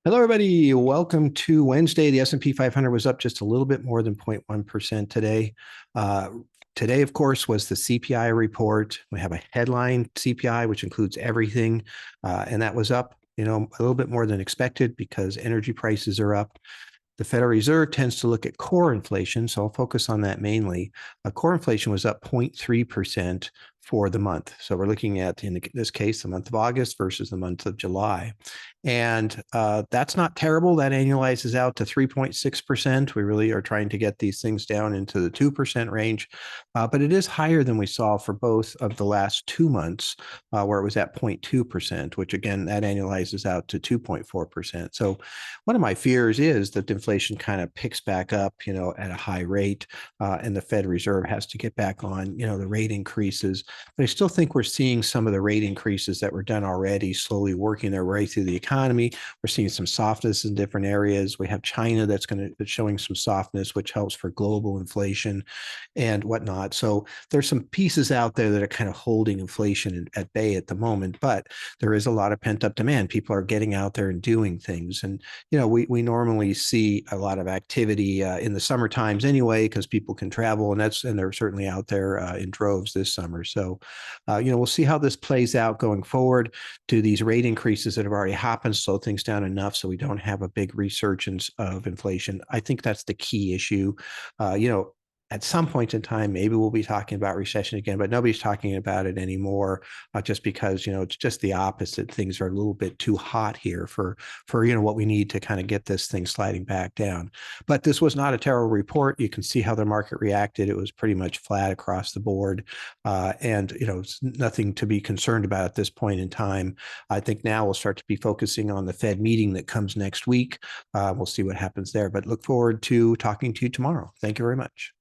Hello, everybody. Welcome to Wednesday. The S&P 500 was up just a little bit more than 0.1% today. Uh, Today, of course, was the CPI report. We have a headline CPI, which includes everything, and that was up, a little bit more than expected because energy prices are up. The Federal Reserve tends to look at core inflation, so I'll focus on that mainly. Core inflation was up 0.3% for the month. So we're looking at, in this case, the month of August versus the month of July. And that's not terrible. That annualizes out to 3.6%. We really are trying to get these things down into the 2% range, but it is higher than we saw for both of the last 2 months, where it was at 0.2%, which again, that annualizes out to 2.4%. So one of my fears is that inflation kind of picks back up, at a high rate, and the Fed Reserve has to get back on, the rate increases. But I still think we're seeing some of the rate increases that were done already slowly working their way through the economy. We're seeing some softness in different areas. We have China that's showing some softness, which helps for global inflation and whatnot. So there's some pieces out there that are kind of holding inflation at bay at the moment, but there is a lot of pent up demand. People are getting out there and doing things. And, we normally see a lot of activity in the summer times anyway, because people can travel, and they're certainly out there in droves this summer. So, we'll see how this plays out going forward. Do these rate increases that have already happened slow things down enough so we don't have a big resurgence of inflation? I think that's the key issue. At some point in time, maybe we'll be talking about recession again, but nobody's talking about it anymore, just because, it's just the opposite. Things are a little bit too hot here for what we need to kind of get this thing sliding back down. But this was not a terrible report. You can see how the market reacted. It was pretty much flat across the board. And, it's nothing to be concerned about at this point in time. I think now we'll start to be focusing on the Fed meeting that comes next week. We'll see what happens there, but look forward to talking to you tomorrow. Thank you very much.